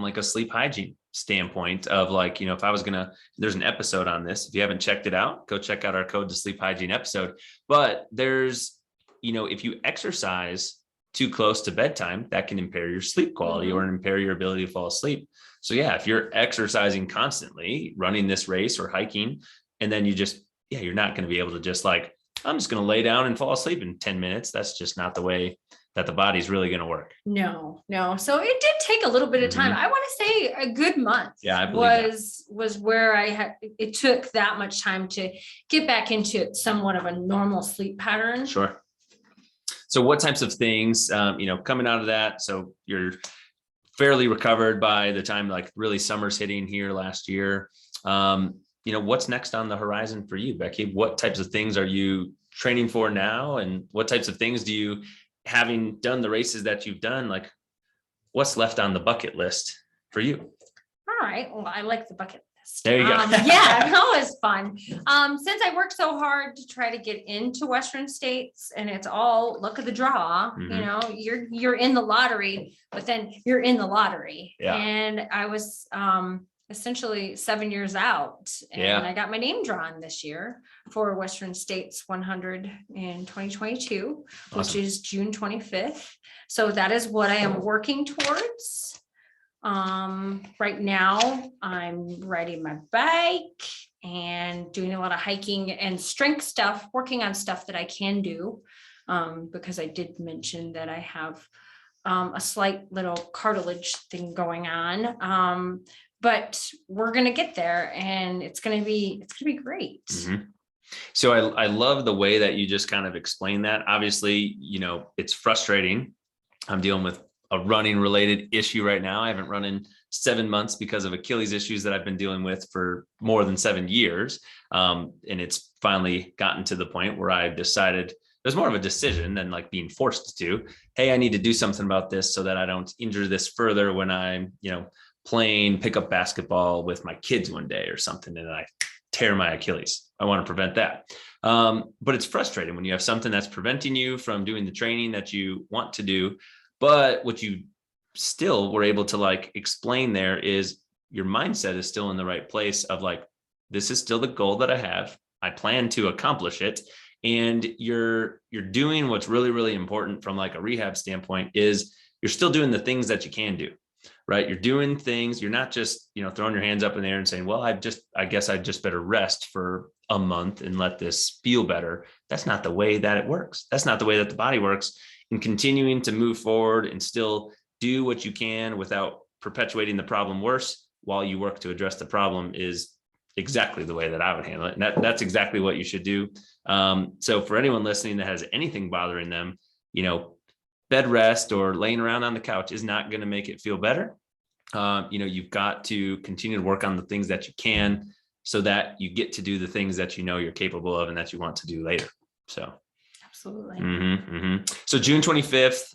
like a sleep hygiene standpoint of like, if I was there's an episode on this. If you haven't checked it out, go check out our Code to Sleep Hygiene episode. But there's, if you exercise too close to bedtime, that can impair your sleep quality or impair your ability to fall asleep. So yeah, if you're exercising constantly, running this race or hiking, and then you're not going to be able to just like, I'm just going to lay down and fall asleep in 10 minutes. That's just not the way that the body's really going to work. No. So it did take a little bit of time. I want to say a good month. Yeah, I believe was where it took that much time to get back into somewhat of a normal sleep pattern. Sure. So what types of things, coming out of that? So you're fairly recovered by the time like really summer's hitting here last year. What's next on the horizon for you, Becki? What types of things are you training for now? And what types of things do you, having done the races that you've done, like what's left on the bucket list for you? All right. Well, I like the bucket list. There you go. Yeah, that was fun. Since I worked so hard to try to get into Western states and it's all luck of the draw, you're in the lottery, but then you're in the lottery. Yeah. And I was, essentially 7 years out and I got my name drawn this year for Western States 100 in 2022, awesome. Which is June 25th. So that is what I am working towards. Right now I'm riding my bike and doing a lot of hiking and strength stuff, working on stuff that I can do. Because I did mention that I have a slight little cartilage thing going on. But we're going to get there and it's going to be great. Mm-hmm. So I love the way that you just kind of explain that. Obviously, it's frustrating. I'm dealing with a running related issue right now. I haven't run in 7 months because of Achilles issues that I've been dealing with for more than 7 years. And it's finally gotten to the point where I decided, there's more of a decision than like being forced to, hey, I need to do something about this so that I don't injure this further when I'm, playing pickup basketball with my kids one day or something, and I tear my Achilles. I want to prevent that. But it's frustrating when you have something that's preventing you from doing the training that you want to do, but what you still were able to like explain there is your mindset is still in the right place of like, this is still the goal that I have. I plan to accomplish it. And you're doing what's really, really important from like a rehab standpoint is you're still doing the things that you can do, right? You're doing things. You're not just, throwing your hands up in the air and saying, well, I guess I just better rest for a month and let this feel better. That's not the way that it works. That's not the way that the body works. And continuing to move forward and still do what you can without perpetuating the problem worse while you work to address the problem is exactly the way that I would handle it. And that's exactly what you should do. So for anyone listening that has anything bothering them, bed rest or laying around on the couch is not going to make it feel better. You've got to continue to work on the things that you can so that you get to do the things that you're capable of and that you want to do later. So absolutely. So June 25th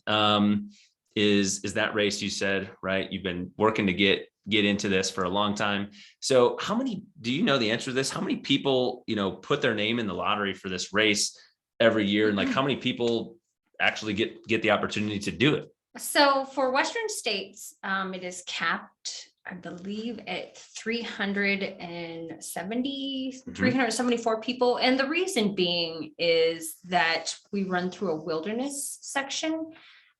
is that race you said, right? You've been working to get into this for a long time. So do you know the answer to this? How many people, put their name in the lottery for this race every year? And like, how many people actually get the opportunity to do it? So for Western States, it is capped, I believe, at 374 people. And the reason being is that we run through a wilderness section.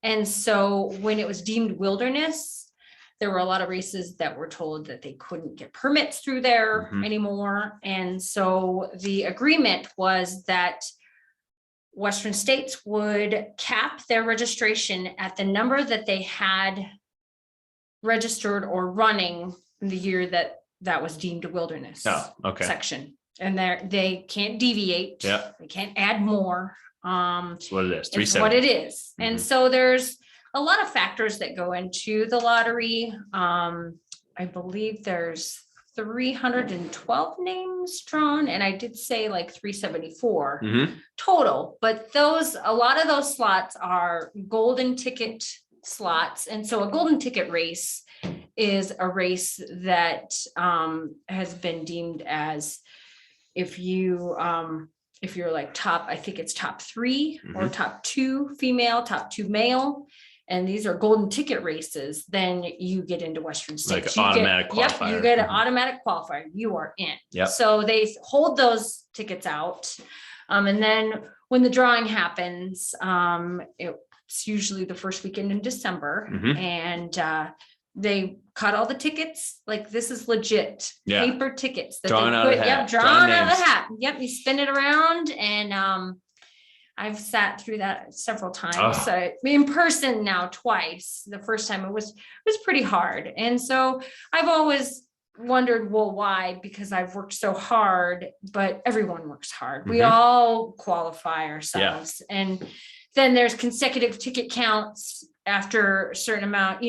And so when it was deemed wilderness, there were a lot of races that were told that they couldn't get permits through there anymore. And so the agreement was that Western States would cap their registration at the number that they had registered or running in the year that was deemed a wilderness section. And they can't deviate. Yeah. They can't add more. That's what it is. It's what it is. And so there's a lot of factors that go into the lottery. I believe there's 312 names drawn, and I did say like 374 total, but a lot of those slots are golden ticket slots. And so a golden ticket race is a race that has been deemed as, if you're like top, I think it's top 3 or top 2 female, top 2 male. And these are golden ticket races, then you get into Western States. Like automatic qualifier. You get an automatic qualifier. You are in. Yep. So they hold those tickets out. And then when the drawing happens, it's usually the first weekend in December. And they cut all the tickets. Like, this is legit paper tickets that drawn they out put. of the hat. Drawn out of the hat. Yep. You spin it around, and I've sat through that several times. So in person now twice. The first time it was pretty hard. And so I've always wondered, well, why? Because I've worked so hard, but everyone works hard. We all qualify ourselves. And then there's consecutive ticket counts after a certain amount,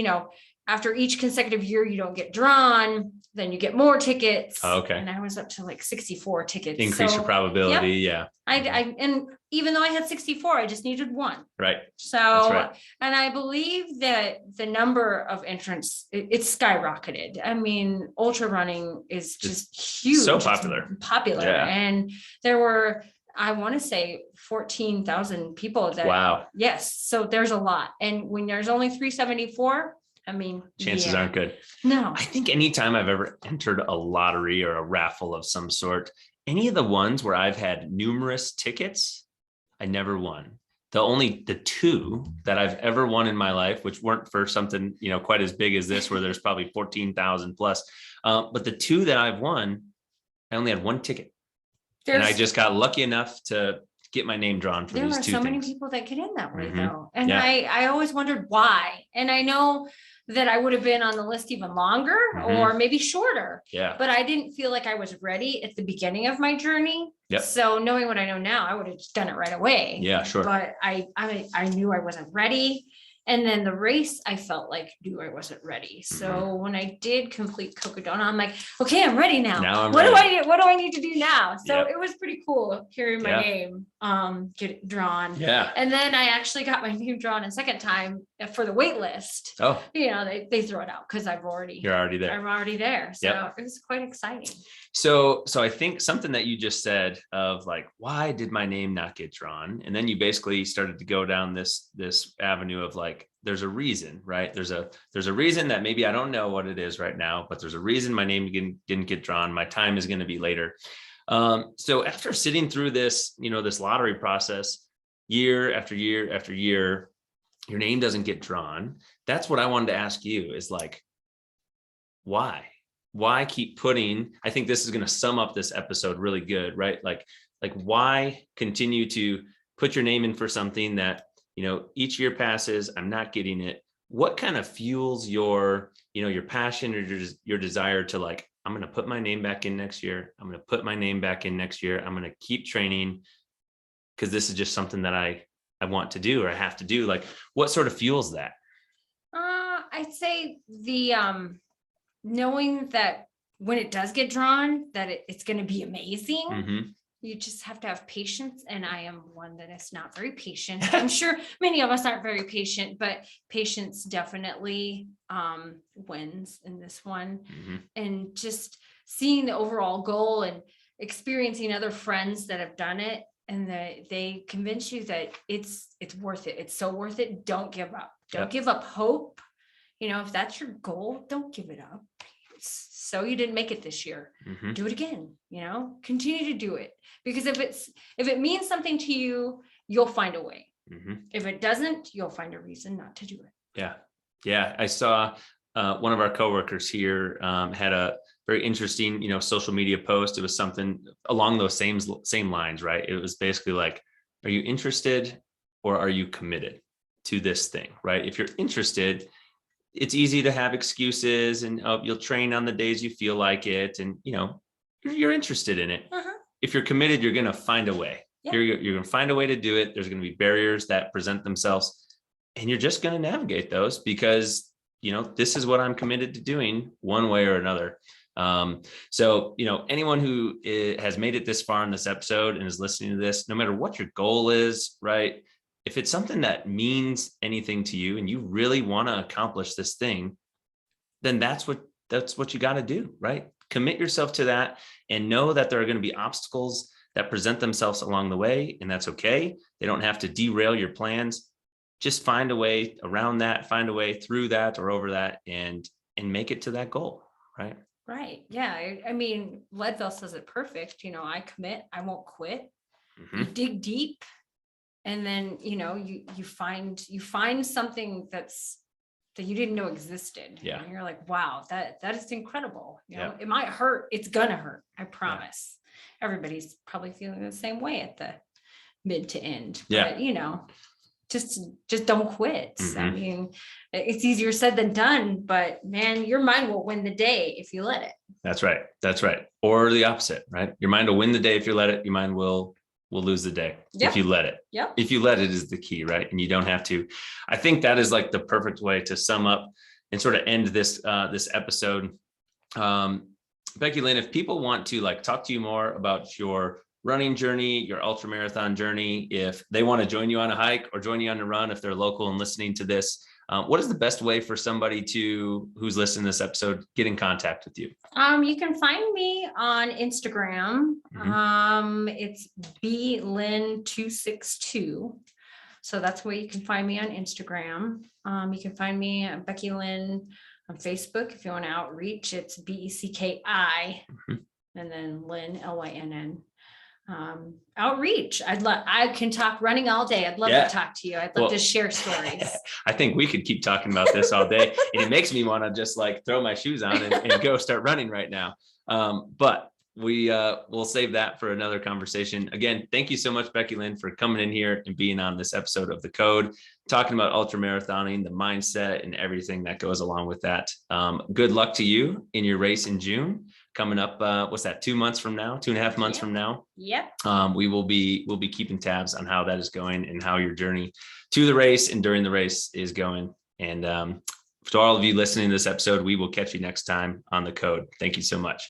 after each consecutive year, you don't get drawn, then you get more tickets. And I was up to like 64 tickets. Increase your probability. Yeah. And even though I had 64, I just needed 1. Right. So, and I believe that the number of entrants, it's skyrocketed. I mean, ultra running is just huge. So popular. Yeah. And there were, I want to say 14,000 people that. Wow. Yes. So there's a lot. And when there's only 374, I mean, chances aren't good. No. I think anytime I've ever entered a lottery or a raffle of some sort, any of the ones where I've had numerous tickets, I never won. The 2 that I've ever won in my life, which weren't for something, quite as big as this, where there's probably 14,000 plus. But the 2 that I've won, I only had 1 ticket. And I just got lucky enough to get my name drawn for these 2 things. There are so many people that get in that way though. And I always wondered why. And I know that I would have been on the list even longer or maybe shorter. Yeah. But I didn't feel like I was ready at the beginning of my journey. Yep. So knowing what I know now, I would have done it right away. Yeah, sure. But I knew I wasn't ready. And then the race, I felt like I wasn't ready. So when I did complete Cocodona, I'm like, okay, I'm ready now. What do I need to do now? So it was pretty cool hearing my name get drawn. Yeah. And then I actually got my name drawn a second time for the wait list. Oh, they throw it out because you're already there. I'm already there. So it was quite exciting. So I think something that you just said of like, why did my name not get drawn? And then you basically started to go down this avenue of like, there's a reason, right? There's a reason that maybe I don't know what it is right now, but there's a reason my name didn't get drawn. My time is going to be later. So after sitting through this, this lottery process, year after year after year, your name doesn't get drawn. That's what I wanted to ask you is like, why keep putting, I think this is going to sum up this episode really good, right? Like why continue to put your name in for something that, each year passes, I'm not getting it. What kind of fuels your passion or your desire to like, I'm going to put my name back in next year. I'm going to put my name back in next year. I'm going to keep training because this is just something that I want to do or I have to do. Like what sort of fuels that? I'd say the, knowing that when it does get drawn, that it's going to be amazing. Mm-hmm. You just have to have patience. And I am one that is not very patient. I'm sure many of us aren't very patient, but patience definitely wins in this one. Mm-hmm. And just seeing the overall goal and experiencing other friends that have done it and that they convince you that it's worth it. It's so worth it. Don't give up. Don't give up hope. If that's your goal, don't give it up. So you didn't make it this year. Mm-hmm. Do it again, continue to do it because if it means something to you, you'll find a way. Mm-hmm. If it doesn't, you'll find a reason not to do it. Yeah. Yeah. I saw one of our coworkers here had a very interesting, social media post. It was something along those same lines, right? It was basically like, are you interested or are you committed to this thing, right? If you're interested, it's easy to have excuses and you'll train on the days you feel like it. And, you're interested in it. Uh-huh. If you're committed, you're going to find a way. Yeah. You're going to find a way to do it. There's going to be barriers that present themselves and you're just going to navigate those because, this is what I'm committed to doing one way or another. So, anyone who has made it this far in this episode and is listening to this, no matter what your goal is, right? If it's something that means anything to you and you really want to accomplish this thing, then that's what you got to do, right? Commit yourself to that and know that there are going to be obstacles that present themselves along the way. And that's okay. They don't have to derail your plans. Just find a way around that, find a way through that or over that and make it to that goal. Right. Right. Yeah. I mean, Leadville says it perfect. I commit, I won't quit. Mm-hmm. You dig deep. And then, you find something that you didn't know existed. Yeah. And you're like, wow, that is incredible. It might hurt. It's going to hurt. I promise. Yeah. Everybody's probably feeling the same way at the mid to end. Yeah. But, just don't quit. Mm-hmm. I mean, it's easier said than done, but man, your mind will win the day if you let it. That's right. That's right. Or the opposite, right? Your mind will win the day if you let it. Your mind will lose the day if you let it. Yep. If you let it is the key, right? And you don't have to. I think that is like the perfect way to sum up and sort of end this episode. Becki Lynn, if people want to like talk to you more about your running journey, your ultra marathon journey, if they want to join you on a hike or join you on a run, if they're local and listening to this, what is the best way for somebody who's listening to this episode, get in contact with you? You can find me on Instagram. Mm-hmm. It's blynn262. So that's where you can find me on Instagram. You can find me at Becki Lynn on Facebook. If you want to outreach, it's BECKI mm-hmm. and then Lynn, LYNN. Outreach. I can talk running all day. I'd love to talk to you. I'd love to share stories. I think we could keep talking about this all day and it makes me want to just like throw my shoes on and go start running right now. But we'll save that for another conversation. Again, thank you so much, Becki Lynn, for coming in here and being on this episode of The Code, talking about ultra marathoning, the mindset, and everything that goes along with that. Good luck to you in your race in June, coming up. What's that? 2 months from now, 2.5 months from now. Yep. We'll be keeping tabs on how that is going and how your journey to the race and during the race is going. And to all of you listening to this episode, we will catch you next time on The Code. Thank you so much.